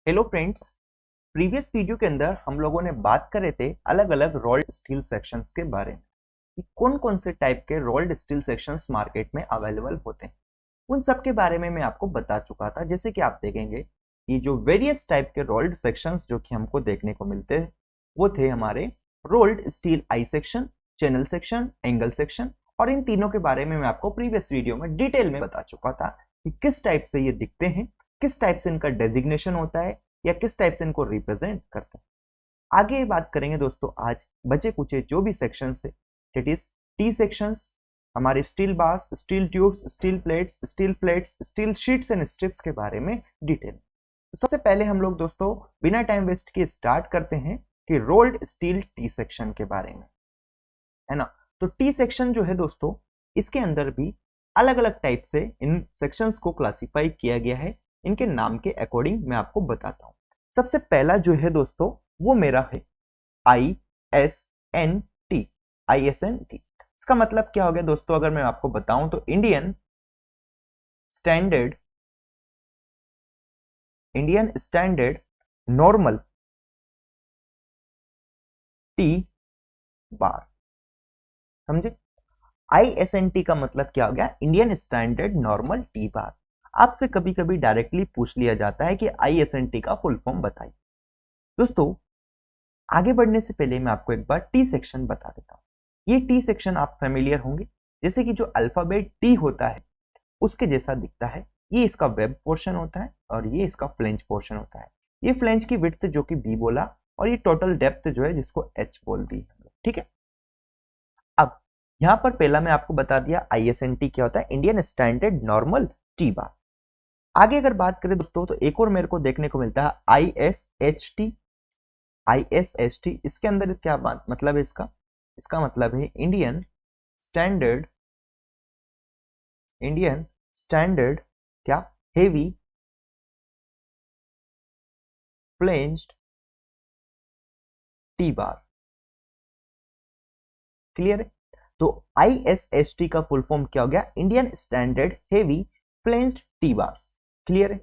Hello friends. Previous video के अंदर हम लोगों ने बात करे थे अलग अलग रोल्ड स्टील सेक्शंस के बारे में कि कौन कौन से टाइप के रोल्ड स्टील सेक्शंस मार्केट में अवेलेबल होते हैं। उन सब के बारे में मैं आपको बता चुका था। जैसे कि आप देखेंगे कि जो वेरियस टाइप के रोल्ड सेक्शंस जो कि हमको देखने को मिलते हैं वो थे हमारे rolled steel I section, channel section, angle section. और इन तीनों के बारे में मैं आपको प्रीवियस वीडियो में डिटेल में बता चुका था कि किस टाइप से ये दिखते हैं, किस टाइप से इनका डेजिग्नेशन होता है या किस टाइप से इनको रिप्रेजेंट करते हैं। आगे बात करेंगे दोस्तों आज बचे कुचे जो भी सेक्शंस है, दैट इज टी सेक्शंस, हमारे steel bars, steel tubes, steel plates, steel sheets and strips के बारे में डिटेल। तो सबसे पहले हम लोग दोस्तों बिना टाइम वेस्ट किए स्टार्ट करते हैं कि रोल्ड स्टील टी सेक्शन के बारे में, है ना। तो टी सेक्शन जो है दोस्तों, इसके अंदर भी अलग अलग टाइप से इन सेक्शंस को क्लासिफाई किया गया है। इनके नाम के अकॉर्डिंग मैं आपको बताता हूं। सबसे पहला जो है दोस्तों वो मेरा है ISNT। ISNT इसका मतलब क्या हो गया दोस्तों, अगर मैं आपको बताऊं तो Indian standard normal T bar. समझे? ISNT का मतलब क्या हो गया, Indian standard normal T bar. आपसे कभी कभी डायरेक्टली पूछ लिया जाता है कि ISNT का फुल फॉर्म बताइए। दोस्तों आगे बढ़ने से पहले मैं आपको एक बार टी सेक्शन बता देता हूँ। ये टी सेक्शन आप फेमिलियर होंगे, जैसे कि जो अल्फाबेट टी होता है उसके जैसा दिखता है। ये इसका वेब पोर्शन होता है और ये इसका फ्लेंज पोर्शन होता है। ये फ्लेंज की विड्थ जो कि बी बोला और ये टोटल डेप्थ जो है जिसको एच बोल दी। ठीक है, अब यहाँ पर पहला मैं आपको बता दिया ISNT क्या होता है, Indian standard normal T bar. आगे अगर बात करें दोस्तों तो एक और मेरे को देखने को मिलता है ISHT। ISHT इसके अंदर क्या बात मतलब है इसका, इसका मतलब है इंडियन स्टैंडर्ड क्या, heavy flanged T bar. Clear है? तो ISHT का फुल फॉर्म क्या हो गया, Indian standard heavy flanged T bars. Clear है?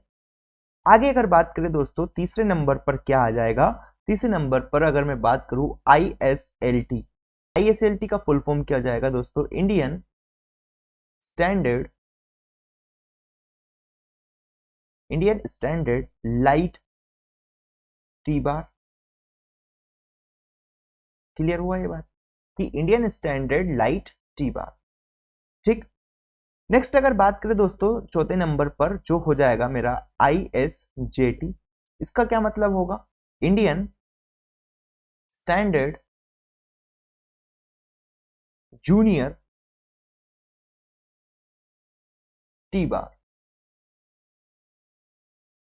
आगे अगर बात करें दोस्तों तीसरे नंबर पर क्या आ जाएगा, तीसरे नंबर पर अगर मैं बात करूं ISLT। ISLT का फुल फॉर्म क्या हो जाएगा दोस्तों, Indian standard light T bar. Clear हुआ ये बात कि Indian standard light T bar. ठीक, नेक्स्ट अगर बात करें दोस्तों चौथे नंबर पर जो हो जाएगा मेरा ISJT। इसका क्या मतलब होगा, Indian standard junior T bar.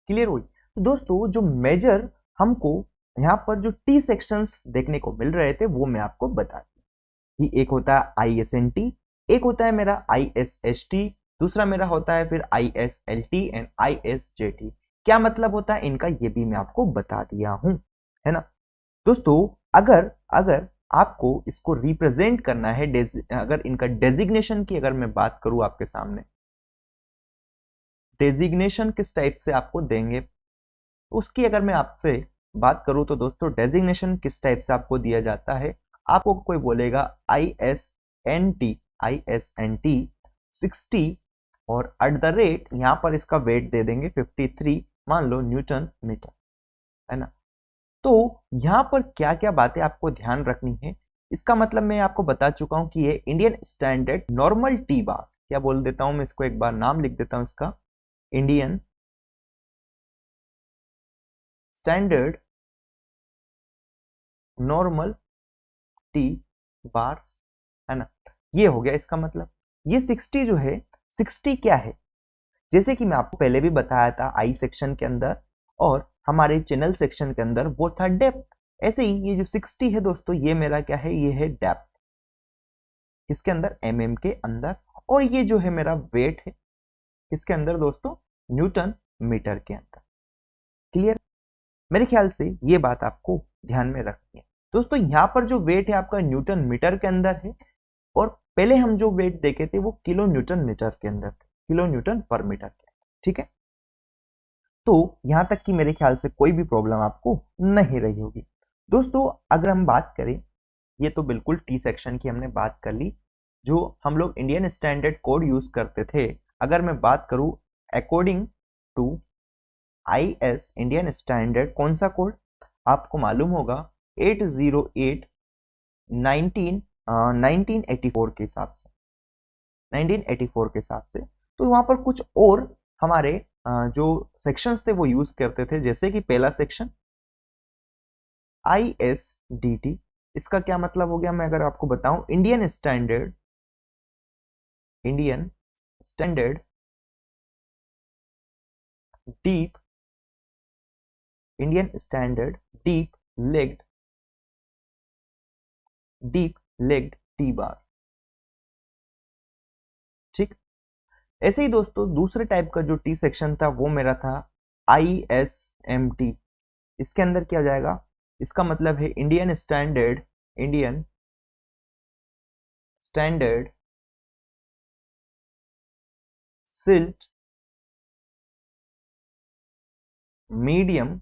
Clear हुई? तो दोस्तों जो मेजर हमको यहाँ पर जो टी सेक्शंस देखने को मिल रहे थे वो मैं आपको बता दी कि एक होता है ISNT, एक होता है मेरा ISHT, दूसरा मेरा होता है फिर ISLT एंड ISJT। क्या मतलब होता है इनका ये भी मैं आपको बता दिया हूं, है ना। दोस्तों अगर अगर आपको इसको रिप्रेजेंट करना है, अगर इनका डेजिग्नेशन की अगर मैं बात करूं आपके सामने, डेजिग्नेशन किस टाइप से आपको देंगे उसकी अगर मैं आपसे बात करूं तो दोस्तों डेजिग्नेशन किस टाइप से आपको दिया जाता है। आपको कोई बोलेगा ISNT 60 और एट द रेट यहाँ पर इसका वेट दे देंगे 53 मान लो न्यूटन मीटर, है ना। तो यहाँ पर क्या क्या बातें आपको ध्यान रखनी है, इसका मतलब मैं आपको बता चुका हूं कि ये Indian standard normal T bar, क्या बोल देता हूं मैं इसको एक बार नाम लिख देता हूं इसका, Indian standard normal T bars, है ना। ये हो गया इसका मतलब। ये 60 जो है, 60 क्या है, जैसे कि मैं आपको पहले भी बताया था आई सेक्शन के अंदर और हमारे चैनल सेक्शन के अंदर वो था डेप्थ। ऐसे ही ये जो 60 है दोस्तों ये मेरा क्या है, ये है डेप्थ किसके अंदर, के अंदर। और ये जो है मेरा वेट है किसके अंदर दोस्तों, न्यूटन मीटर के अंदर। क्लियर? मेरे ख्याल से ये बात आपको ध्यान में रखनी है। दोस्तों यहाँ पर जो वेट है आपका न्यूटन मीटर के अंदर है और पहले हम जो वेट देखे थे वो किलो न्यूटन मीटर के अंदर थे, किलो न्यूटन पर मीटर के अंदर। ठीक है, तो यहाँ तक कि मेरे ख्याल से कोई भी प्रॉब्लम आपको नहीं रही होगी। दोस्तों अगर हम बात करें, ये तो बिल्कुल टी सेक्शन की हमने बात कर ली, जो हम लोग इंडियन स्टैंडर्ड कोड यूज करते थे। अगर मैं बात करूं according to IS Indian standard, कौन सा कोड आपको मालूम होगा, 808 19 1984 के हिसाब से, 1984 के हिसाब से। तो वहां पर कुछ और हमारे जो सेक्शंस थे वो यूज करते थे, जैसे कि पहला सेक्शन ISDT। इसका क्या मतलब हो गया, मैं अगर आपको बताऊं, Indian standard deep Indian standard deep legged T bar. ठीक, ऐसे ही दोस्तों दूसरे टाइप का जो टी सेक्शन था वो मेरा था ISMT। इसके अंदर क्या जाएगा, इसका मतलब है Indian standard silt medium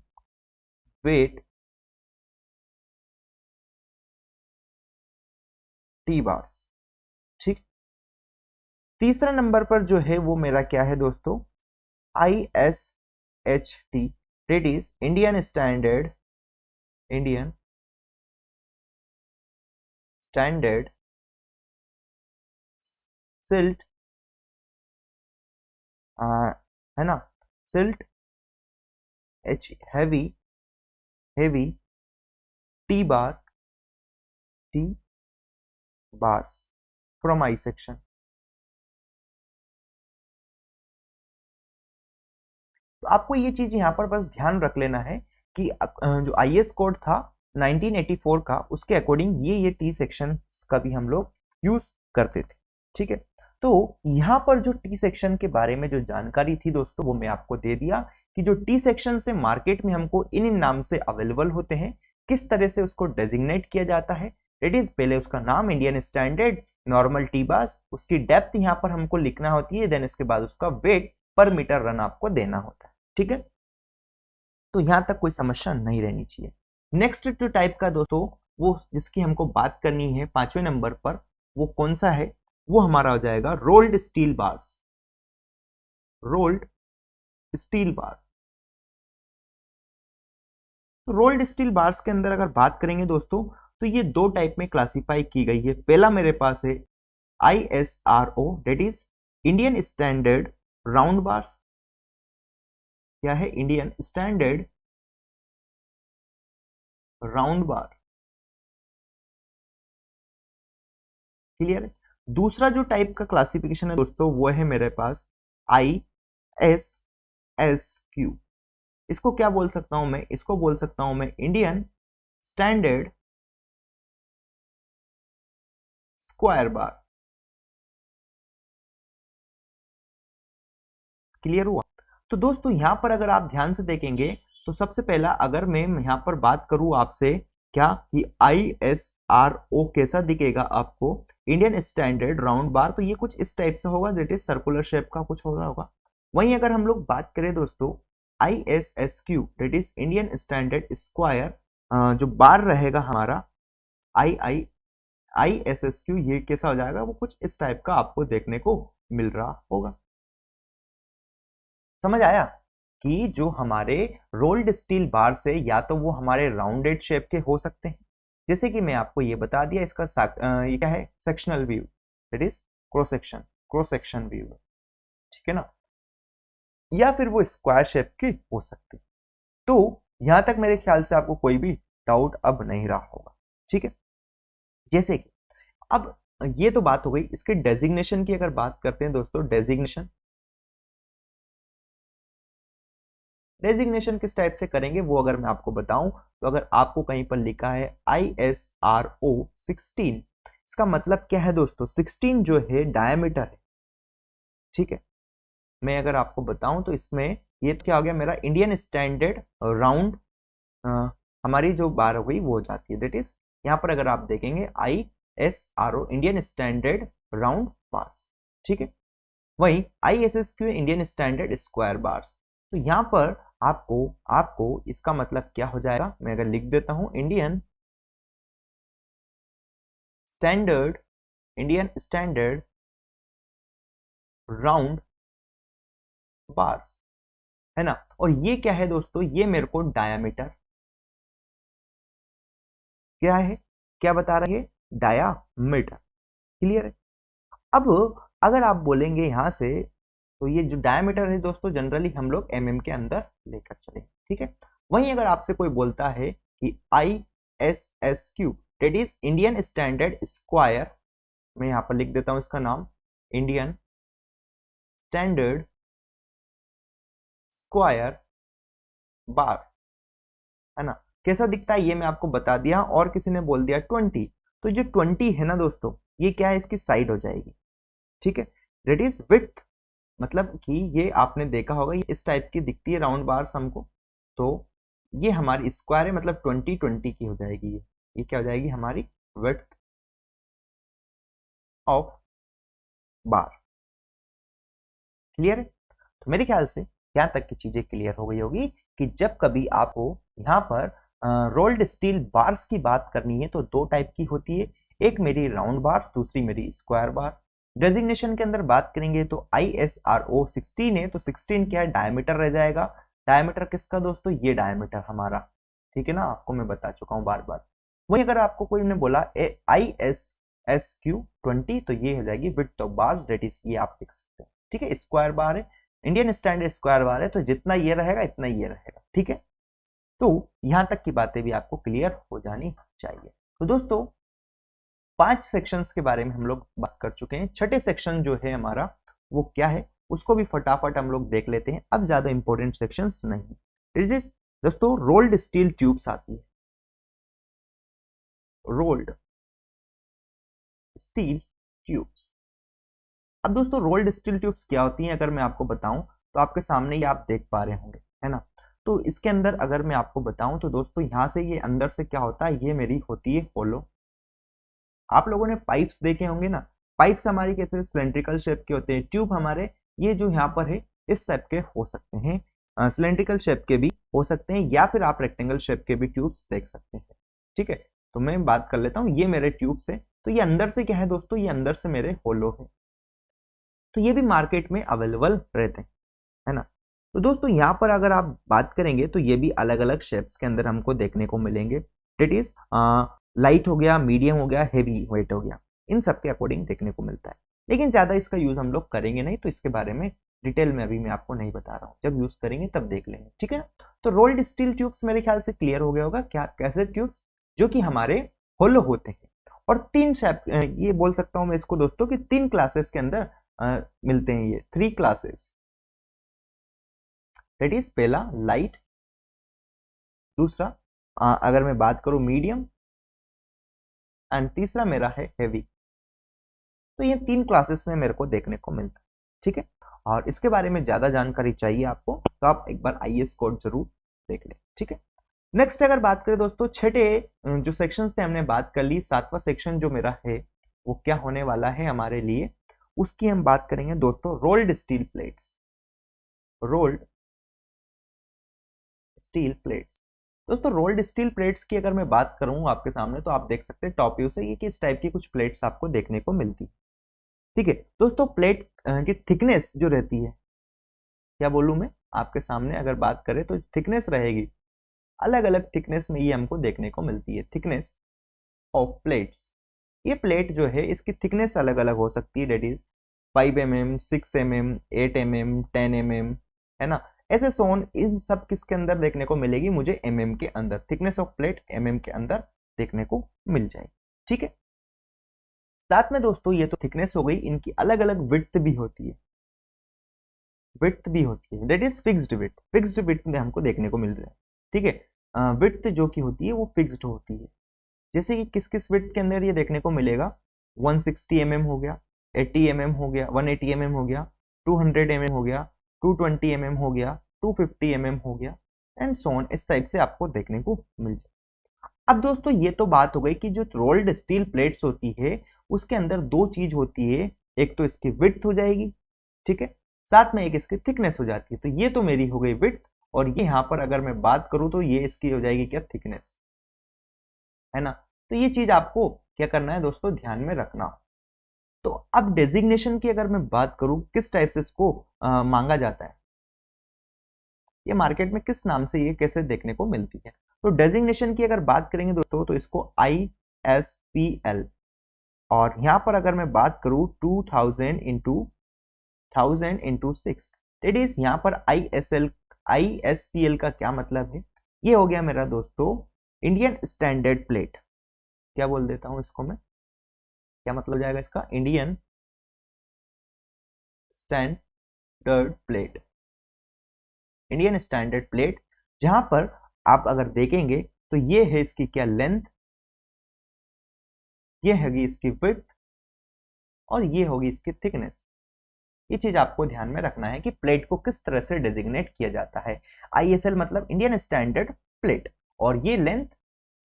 wait T bars. ठीक, तीसरा नंबर पर जो है वो मेरा क्या है दोस्तों, ISHT, that is Indian standard silt, है ना, silt H heavy T bars from I section. तो आपको ये चीज यहाँ पर बस ध्यान रख लेना है कि जो IS कोड था 1984 का, उसके अकॉर्डिंग ये टी सेक्शन का भी हम लोग यूज करते थे। ठीक है, तो यहाँ पर जो टी सेक्शन के बारे में जो जानकारी थी दोस्तों वो मैं आपको दे दिया कि जो टी सेक्शन से मार्केट में हमको इन नाम से अवेलेबल होते हैं, किस तरह से उसको डेजिग्नेट किया जाता है। दैट इज पहले उसका नाम इंडियन स्टैंडर्ड नॉर्मल टी बास, उसकी डेप्थ यहाँ पर हमको लिखना होती है, देन इसके बाद उसका वेट पर मीटर रन आपको देना होता है। ठीक है, तो यहां तक कोई समस्या नहीं रहनी चाहिए। नेक्स्ट जो टाइप का दोस्तों वो जिसकी हमको बात करनी है 5वें नंबर पर, वो कौन सा है, वो हमारा हो जाएगा rolled steel bars. Rolled steel bars, तो रोल्ड स्टील बार्स के अंदर अगर बात करेंगे दोस्तों, तो ये दो टाइप में क्लासिफाई की गई है। पहला मेरे पास है ISRO, that is Indian standard round bars. क्या है, इंडियन स्टैंडर्ड राउंड बार। क्लियर है। दूसरा जो टाइप का क्लासिफिकेशन है दोस्तों वो है मेरे पास ISSQ। इसको क्या बोल सकता हूं मैं, इसको बोल सकता हूं मैं Indian standard square bar. Clear हुआ। तो दोस्तों यहां पर अगर आप ध्यान से देखेंगे तो सबसे पहला अगर मैं यहां पर बात करूं आपसे, क्या कि ISRO कैसा दिखेगा आपको, इंडियन स्टैंडर्ड राउंड बार, तो ये कुछ इस टाइप से होगा, दैट इज सर्कुलर शेप का कुछ होगा। वहीं अगर हम लोग बात करें दोस्तों ISSQ, that is Indian standard square, जो बार रहेगा हमारा आई आई ISSQ, ये कैसा हो जाएगा, वो कुछ इस टाइप का आपको देखने को मिल रहा होगा। समझ आया कि जो हमारे रोल्ड स्टील बार से या तो वो हमारे राउंडेड शेप के हो सकते हैं, जैसे कि मैं आपको ये बता दिया, इसका ये क्या है, sectional view, that is cross section view. ठीक है ना, या फिर वो स्क्वायर शेप की हो सकती। तो यहां तक मेरे ख्याल से आपको कोई भी डाउट अब नहीं रहा होगा। ठीक है, जैसे कि अब ये तो बात हो गई इसके डेजिग्नेशन की। अगर बात करते हैं दोस्तों डेजिग्नेशन किस टाइप से करेंगे वो अगर मैं आपको बताऊं, तो अगर आपको कहीं पर लिखा है ISRO 16, इसका मतलब क्या है दोस्तों, 16 जो है डायमीटर है। ठीक है, मैं अगर आपको बताऊं तो इसमें ये तो क्या हो गया, मेरा इंडियन स्टैंडर्ड राउंड, हमारी जो बार हो गई वो हो जाती है, दैट इज यहाँ पर अगर आप देखेंगे ISRO Indian standard round bars. ठीक है, वहीं ISSQ Indian standard square bars. तो यहाँ पर आपको आपको इसका मतलब क्या हो जाएगा, मैं अगर लिख देता हूं standard Indian standard round bars, है ना। और ये क्या है दोस्तों, ये मेरे को डायामीटर क्या है, क्या बता रही है, डायामीटर। क्लियर है। अब अगर आप बोलेंगे यहां से, तो ये जो डायमीटर है दोस्तों जनरली हम लोग एमएम के अंदर लेकर चले, ठीक है। वहीं अगर आपसे कोई बोलता है कि ISSQ, that is Indian standard square, मैं यहां पर लिख देता हूं इसका नाम, इंडियन स्टैंडर्ड स्क्वायर बार, है ना। कैसा दिखता है ये मैं आपको बता दिया, और किसी ने बोल दिया 20, तो जो 20 है ना दोस्तों, ये क्या है, इसकी साइड हो जाएगी, ठीक है। दैट इज विड्थ, मतलब कि ये आपने देखा होगा ये इस टाइप की दिखती है राउंड बार्स हमको, तो ये हमारी स्क्वायर है, मतलब 20 की हो जाएगी, ये क्या हो जाएगी हमारी विड्थ ऑफ बार। क्लियर है। तो मेरे ख्याल से यहाँ तक की चीजें क्लियर हो गई होगी कि जब कभी आपको यहाँ पर रोल्ड स्टील बार्स की बात करनी है तो दो टाइप की होती है, एक मेरी राउंड बार, दूसरी मेरी स्क्वायर बार। डेजिग्नेशन के अंदर बात करेंगे तो ISRO 16 है, तो 16 क्या है, डायमीटर रह जाएगा। डायमीटर किसका दोस्तों, ये डायमीटर हमारा, ठीक है ना, आपको मैं बता चुका हूँ बार बार। वही अगर आपको कोई ने बोला ISSQ 20, तो ये हो जाएगी width of bars, that is ये आप देख सकते हैं, ठीक है। स्क्वायर बार है, इंडियन स्टैंडर्ड स्क्वायर बार है, तो जितना ये रहेगा इतना ये रहेगा, ठीक है। तो यहां तक की बातें भी आपको क्लियर हो जानी चाहिए। तो दोस्तों 5 सेक्शंस के बारे में हम लोग बात कर चुके हैं, छठे सेक्शन जो है हमारा वो क्या है, उसको भी फटाफट हम लोग देख लेते हैं, अब ज्यादा इंपॉर्टेंट सेक्शंस नहीं। दोस्तों रोल्ड स्टील ट्यूब्स आती है, रोल्ड स्टील ट्यूब्स। अब दोस्तों रोल्ड स्टील ट्यूब्स क्या होती हैं, अगर मैं आपको बताऊं तो आपके सामने ही आप देख पा रहे होंगे, है ना। तो इसके अंदर अगर मैं आपको बताऊं तो दोस्तों यहाँ से ये अंदर से क्या होता है, ये मेरी होती है होलो। आप लोगों ने पाइप्स देखे होंगे ना, पाइप्स हमारी कैसे सिलेंड्रिकल शेप के होते हैं, ट्यूब हमारे ये जो यहाँ पर है इस टाइप के हो सकते हैं, सिलेंड्रिकल शेप के भी हो सकते हैं, या फिर आप रेक्टेंगल शेप के भी ट्यूब्स देख सकते हैं, ठीक है। तो मैं बात कर लेता हूँ, ये मेरे ट्यूब्स है, तो ये अंदर से क्या है दोस्तों, ये अंदर से मेरे होलो है, तो ये भी मार्केट में अवेलेबल रहते हैं, है ना। तो दोस्तों यहाँ पर अगर आप बात करेंगे तो ये भी अलग अलग शेप्स के अंदर हमको देखने को मिलेंगे, डेट इज लाइट हो गया, मीडियम हो गया, हेवी वेट हो गया, इन सब के अकॉर्डिंग देखने को मिलता है। लेकिन ज्यादा इसका यूज हम लोग करेंगे नहीं, तो इसके बारे में डिटेल में अभी मैं आपको नहीं बता रहा हूँ, जब यूज करेंगे तब देख लेंगे, ठीक है ना। तो रोल्ड स्टील ट्यूब्स मेरे ख्याल से क्लियर हो गया होगा, क्या कैसे ट्यूब्स जो कि हमारे होलो होते हैं, और तीन शेप, ये बोल सकता हूँ मैं इसको दोस्तों कि तीन क्लासेस के अंदर मिलते हैं, ये 3 क्लासेस, दैट इज पहला लाइट, दूसरा अगर मैं बात करूं मीडियम, एंड तीसरा मेरा है हेवी। तो ये 3 क्लासेस में मेरे को देखने को मिलता है, ठीक है। और इसके बारे में ज्यादा जानकारी चाहिए आपको तो आप एक बार IS कोड जरूर देख लें, ठीक है। नेक्स्ट अगर बात करें दोस्तों, छठे जो सेक्शंस थे हमने बात कर ली, सातवां सेक्शन जो मेरा है वो क्या होने वाला है हमारे लिए, उसकी हम बात करेंगे दोस्तों, rolled steel plates, rolled steel plates. दोस्तों रोल्ड स्टील प्लेट्स की अगर मैं बात करूं आपके सामने, तो आप देख सकते हैं टॉप व्यू से ये किस टाइप की कुछ प्लेट्स आपको देखने को मिलती, ठीक है। दोस्तों प्लेट की थिकनेस जो रहती है, क्या बोलूं मैं आपके सामने अगर बात करें तो थिकनेस रहेगी, अलग अलग थिकनेस में ये हमको देखने को मिलती है, थिकनेस ऑफ प्लेट्स। ये प्लेट जो है इसकी थिकनेस अलग अलग हो सकती है, date is 5 mm, 6 mm, 8 mm, 10 mm, है ना। ऐसे सोन इन सब किसके अंदर देखने को मिलेगी, मुझे के अंदर, थिकनेस ऑफ प्लेट के अंदर देखने को मिल जाएगी, ठीक है। साथ में दोस्तों ये तो थिकनेस हो गई, इनकी अलग अलग विड्थ भी होती है, विड्थ भी होती है, दैट इज फिक्स्ड विड्थ में हमको देखने को मिल रहा है, ठीक है। विड्थ जो की होती है वो फिक्स्ड होती है, जैसे कि किस किस विड्थ के अंदर ये देखने को मिलेगा, 160 mm हो गया, 80 mm हो गया, 180 mm हो गया, 200 mm हो गया, 220 mm हो गया, 250 mm हो गया, एंड सो ऑन, इस टाइप से आपको देखने को मिल जाए। अब दोस्तों ये तो बात हो गई कि जो रोल्ड स्टील प्लेट्स होती है उसके अंदर दो चीज होती है, एक तो इसकी विड्थ हो जाएगी, ठीक है, साथ में एक इसकी थिकनेस हो जाती है। तो ये तो मेरी हो गई विड्थ, और ये यहाँ पर अगर मैं बात करूँ तो ये इसकी हो जाएगी क्या, थिकनेस, है ना। तो ये चीज आपको क्या करना है दोस्तों, ध्यान में रखना। तो अब डेजिग्नेशन की अगर मैं बात करूं, किस टाइप से इसको मांगा जाता है, ये मार्केट में किस नाम से ये कैसे देखने को मिलती है। तो डेजिग्नेशन की अगर बात करेंगे दोस्तों तो इसको ISPL, और यहां पर अगर मैं बात करूं 2000 इंटू 6, दैट इज यहाँ पर ISPL का क्या मतलब है, ये हो गया मेरा दोस्तों इंडियन स्टैंडर्ड प्लेट। क्या बोल देता हूं इसको मैं, क्या मतलब हो जाएगा इसका, Indian standard plate. Indian standard plate, जहां पर आप अगर देखेंगे तो ये है इसकी क्या लेंथ, ये हैगी इसकी विड्थ, और ये होगी इसकी थिकनेस। ये चीज आपको ध्यान में रखना है कि प्लेट को किस तरह से डेजिग्नेट किया जाता है। ISL मतलब इंडियन स्टैंडर्ड प्लेट, और ये लेंथ,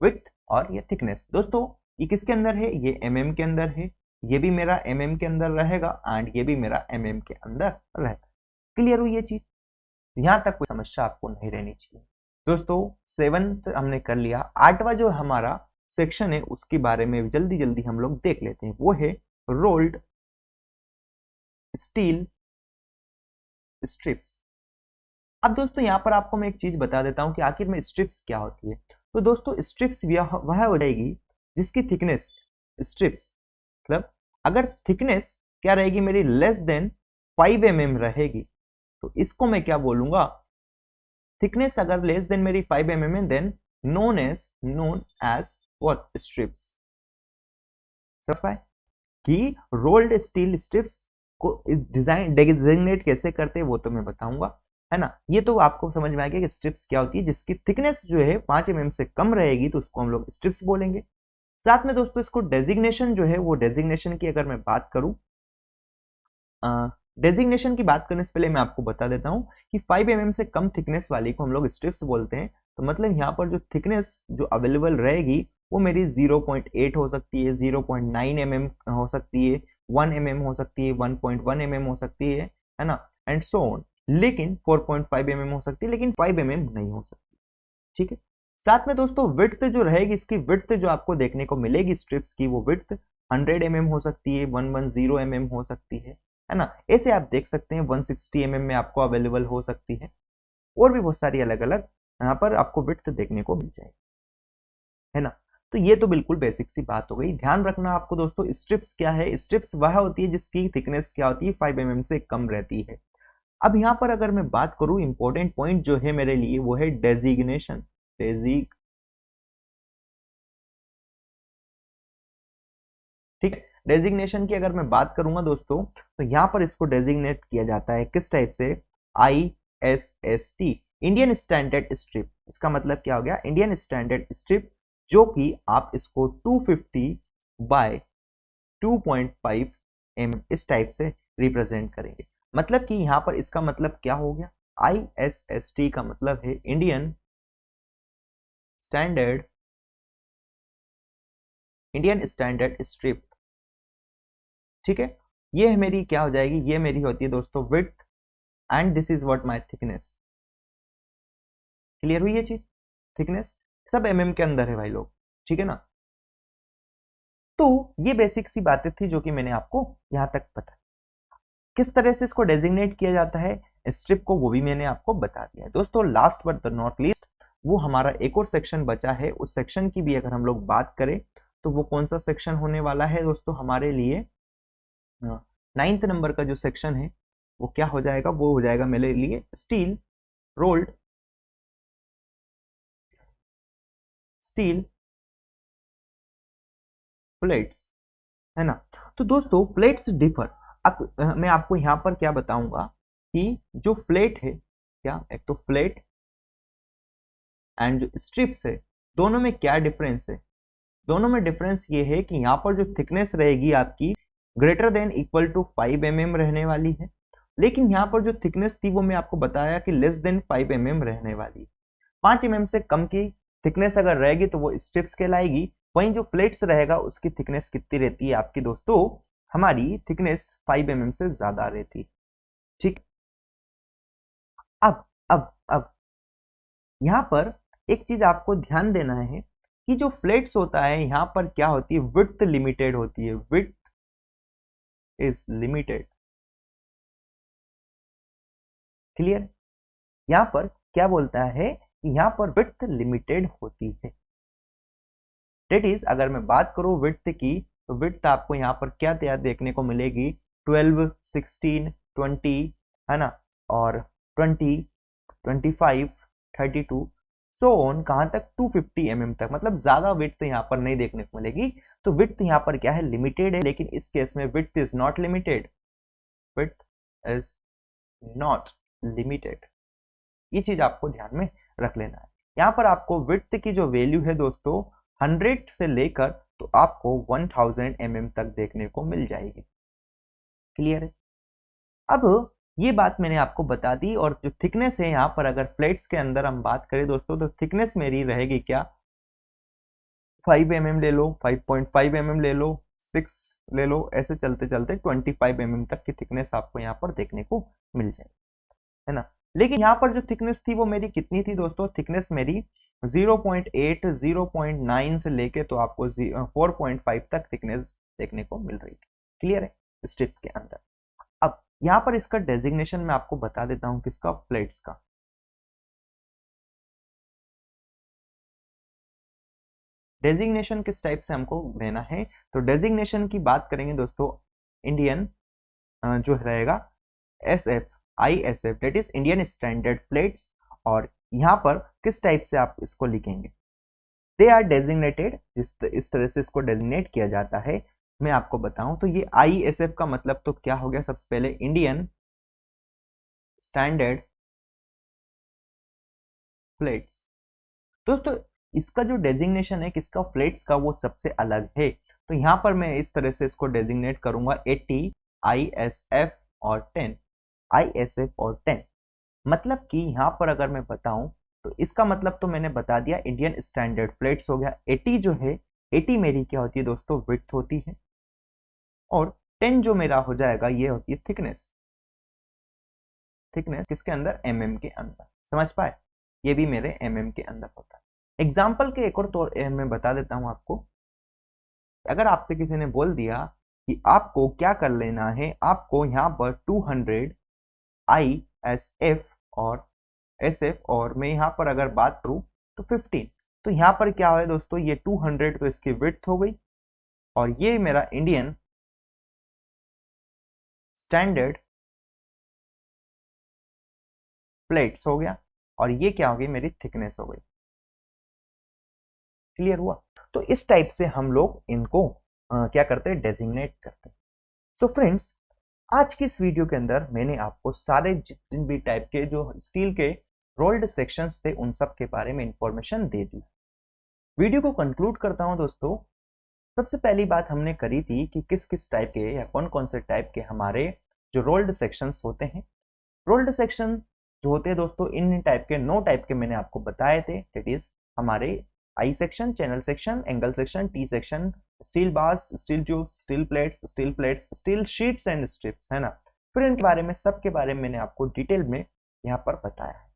विड्थ और ये थिकनेस। दोस्तों ये किसके अंदर है, ये mm के अंदर है, ये भी मेरा mm के अंदर रहेगा, एंड ये भी मेरा mm के अंदर रहेगा। क्लियर हुई ये चीज, यहां तक कोई समस्या आपको नहीं रहनी चाहिए। दोस्तों 7th हमने कर लिया, 8वां जो हमारा सेक्शन है उसके बारे में जल्दी जल्दी हम लोग देख लेते हैं, वो है रोल्ड स्टील स्ट्रिप्स। अब दोस्तों यहाँ पर आपको मैं एक चीज बता देता हूँ कि आखिर में स्ट्रिप्स क्या होती है। तो दोस्तों स्ट्रिप्स वह हो जाएगी जिसकी थिकनेस, स्ट्रिप्स मतलब अगर थिकनेस क्या रहेगी मेरी, लेस देन 5 mm रहेगी, तो इसको मैं क्या बोलूंगा, थिकनेस अगर लेस देन मेरी 5 mm then known as what, strips. समझ पाए कि रोल्ड स्टील स्ट्रिप्स को डिजाइन डेजिग्नेट कैसे करते हैं वो तो मैं बताऊंगा, है ना। ये तो आपको समझ में आ गया कि स्ट्रिप्स क्या होती है, जिसकी थिकनेस जो है 5 mm से कम रहेगी तो उसको हम लोग स्ट्रिप्स बोलेंगे। साथ में दोस्तों इसको डेजिग्नेशन जो है, वो डेजिग्नेशन की अगर मैं बात करूं, डेजिग्नेशन की बात करने से पहले मैं आपको बता देता हूं कि 5 mm से कम थिकनेस वाली को हम लोग स्ट्रिप्स बोलते हैं। तो मतलब यहाँ पर जो थिकनेस जो अवेलेबल रहेगी वो मेरी 0.8 हो सकती है, 0.9 mm हो सकती है, 1 mm हो सकती है, 1.1 mm हो सकती है ना, एंड सो ऑन। लेकिन 4.5 mm हो सकती है, लेकिन 5 mm नहीं हो सकती। ठीक है। साथ में दोस्तों विड्थ जो रहेगी, इसकी विड्थ जो आपको देखने को मिलेगी स्ट्रिप्स की, वो विड्थ 100 mm हो सकती है, 110 mm हो सकती है ना। ऐसे आप देख सकते हैं 160 mm में आपको अवेलेबल हो सकती है, और भी बहुत सारी अलग अलग यहाँ पर आपको विड्थ देखने को मिल जाएगी, है ना। तो ये तो बिल्कुल बेसिक सी बात हो गई। ध्यान रखना आपको दोस्तों, स्ट्रिप्स क्या है, स्ट्रिप्स वह होती है जिसकी थिकनेस क्या होती है, 5 mm से कम रहती है। अब यहाँ पर अगर मैं बात करूं, इंपॉर्टेंट पॉइंट जो है मेरे लिए वो है डेजिग्नेशन। ठीक है, डेजिग्नेशन की अगर मैं बात करूंगा दोस्तों, तो यहाँ पर इसको डेजिग्नेट किया जाता है किस टाइप से, ISST, इंडियन स्टैंडर्ड स्ट्रिप। इसका मतलब क्या हो गया, इंडियन स्टैंडर्ड स्ट्रिप, जो कि आप इसको 250 बाय 2.5 mm इस टाइप से रिप्रेजेंट करेंगे। मतलब कि यहाँ पर इसका मतलब क्या हो गया, ISST का मतलब है Indian standard, Indian standard strip. ठीक है, ये है मेरी क्या हो जाएगी, ये मेरी होती है दोस्तों width, and this is what my thickness. Clear हुई ये चीज, थिकनेस सब mm के अंदर है भाई लोग, ठीक है ना। तो ये बेसिक सी बातें थी जो कि मैंने आपको यहां तक बताई। किस तरह से इसको डेजिग्नेट किया जाता है स्ट्रिप को, वो भी मैंने आपको बता दिया है दोस्तों। लास्ट बट नॉट लीस्ट, वो हमारा एक और सेक्शन बचा है, उस सेक्शन की भी अगर हम लोग बात करें तो वो कौन सा सेक्शन होने वाला है दोस्तों हमारे लिए, 9th नंबर का जो सेक्शन है वो क्या हो जाएगा, वो हो जाएगा मेरे लिए स्टील रोल्ड स्टील प्लेट्स, है ना। तो दोस्तों प्लेट्स डिफर, अब मैं आपको यहाँ पर क्या बताऊंगा कि जो फ्लेट है, क्या एक तो फ्लेट एंड जो स्ट्रिप्स है, दोनों में क्या डिफरेंस है। दोनों में डिफरेंस ये है कि यहाँ पर जो थिकनेस रहेगी आपकी greater than equal to 5 mm रहने वाली है, लेकिन यहाँ पर जो थिकनेस थी वो मैं आपको बताया कि लेस देन 5 mm रहने वाली। 5 mm से कम की थिकनेस अगर रहेगी तो वो स्ट्रिप्स कहलाएगी। वहीं जो फ्लेट्स रहेगा उसकी थिकनेस कितनी रहती है आपकी दोस्तों, हमारी थिकनेस 5 mm से ज्यादा रहती। ठीक, अब यहाँ पर एक चीज आपको ध्यान देना है कि जो फ्लेट्स होता है यहाँ पर क्या होती है, विड्थ लिमिटेड होती है, विड्थ इज लिमिटेड। क्लियर? यहाँ पर क्या बोलता है कि यहाँ पर विड्थ लिमिटेड होती है। डेट इज अगर मैं बात करूं विड्थ की, तो विड्थ आपको यहाँ पर क्या तैयार देखने को मिलेगी, 12, 16, 20, है ना, और 20, 25, 32, सो ऑन, कहां तक 250 तक, मतलब ज्यादा विड्थ यहाँ पर नहीं देखने को मिलेगी। तो विड्थ यहाँ पर क्या है, लिमिटेड है, लेकिन इस केस में width is not limited, width is not limited. ये चीज आपको ध्यान में रख लेना है। यहाँ पर आपको विड्थ की जो वैल्यू है दोस्तों 100 से लेकर तो आपको 1000 तक देखने को मिल जाएगी। क्लियर है? अब ये बात मैंने आपको बता दी, और जो थिकनेस है यहाँ पर अगर प्लेट्स के अंदर हम बात करें दोस्तों, तो थिकनेस मेरी रहेगी क्या, 5 ले लो, 5.5 ले लो, 6 ले लो, ऐसे चलते चलते 25 तक की थिकनेस आपको यहाँ पर देखने को मिल जाएगी, है ना। लेकिन यहाँ पर जो थिकनेस थी वो मेरी कितनी थी दोस्तों, थिकनेस मेरी 0.8, 0.9 से लेके तो आपको 4.5 तक थिकनेस देखने को मिल रही थी। क्लियर है? स्ट्रिप्स के अंदर। अब यहाँ पर इसका डेजिग्नेशन मैं आपको बता देता हूँ, किसका, प्लेट्स का। डेजिग्नेशन किस टाइप से हमको लेना है, तो डेजिग्नेशन की बात करेंगे दोस्तों, इंडियन जो रहेगा ISF, that is Indian standard plates. और यहाँ पर किस टाइप से आप इसको लिखेंगे, दे आर डेजिग्नेटेड, इस तरह से इसको डेजिग्नेट किया जाता है। मैं आपको बताऊं तो ये ISF का मतलब तो क्या हो गया, सबसे पहले इंडियन स्टैंडर्ड प्लेट्स। दोस्तों इसका जो डेजिग्नेशन है किसका, प्लेट्स का, वो सबसे अलग है। तो यहाँ पर मैं इस तरह से इसको डेजिग्नेट करूंगा 80 ISF और 10, ISF और 10। मतलब कि यहाँ पर अगर मैं बताऊं तो इसका मतलब तो मैंने बता दिया, इंडियन स्टैंडर्ड प्लेट्स हो गया। 80 जो है, 80 मेरी क्या होती है दोस्तों, विड्थ होती है, और 10 जो मेरा हो जाएगा ये होती है थिकनेस। थिकनेस किसके अंदर, के अंदर। समझ पाए? ये भी मेरे के अंदर होता है। एग्जाम्पल के एक और तौर मैं बता देता हूं आपको। अगर आपसे किसी ने बोल दिया कि आपको क्या कर लेना है, आपको यहाँ पर 200 ISF और SF, और मैं यहाँ पर अगर बात करूँ तो 15, तो यहाँ पर क्या है दोस्तों, ये 200 तो इसकी विड्थ हो गई, और ये मेरा इंडियन स्टैंडर्ड प्लेट्स हो गया, और ये क्या हो गई, मेरी थिकनेस हो गई। क्लियर हुआ? तो इस टाइप से हम लोग इनको क्या करते हैं, डेजिग्नेट करते हैं। सो फ्रेंड्स, आज की इस वीडियो के अंदर मैंने आपको सारे जितने भी टाइप के जो स्टील के रोल्ड सेक्शंस थे उन सब के बारे में इंफॉर्मेशन दे दी। वीडियो को कंक्लूड करता हूं दोस्तों। सबसे पहली बात हमने करी थी कि किस किस टाइप के या कौन कौन से टाइप के हमारे जो रोल्ड सेक्शंस होते हैं। रोल्ड सेक्शन जो होते हैं दोस्तों, इन टाइप के 9 टाइप के मैंने आपको बताए थे। दैट इज हमारे I section, channel section, angle section, T section, steel bars, steel tubes, steel plates, steel sheets and strips, है ना। फिर इनके बारे में, सब के बारे में मैंने आपको डिटेल में यहाँ पर बताया है।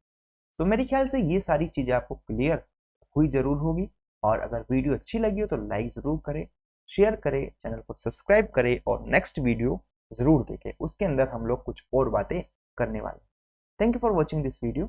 तो मेरे ख्याल से ये सारी चीजें आपको क्लियर हुई जरूर होगी। और अगर वीडियो अच्छी लगी हो तो लाइक जरूर करें, शेयर करें, चैनल को सब्सक्राइब करें, और नेक्स्ट वीडियो जरूर देखें, उसके अंदर हम लोग कुछ और बातें करने वाले हैं। Thank you for watching this video.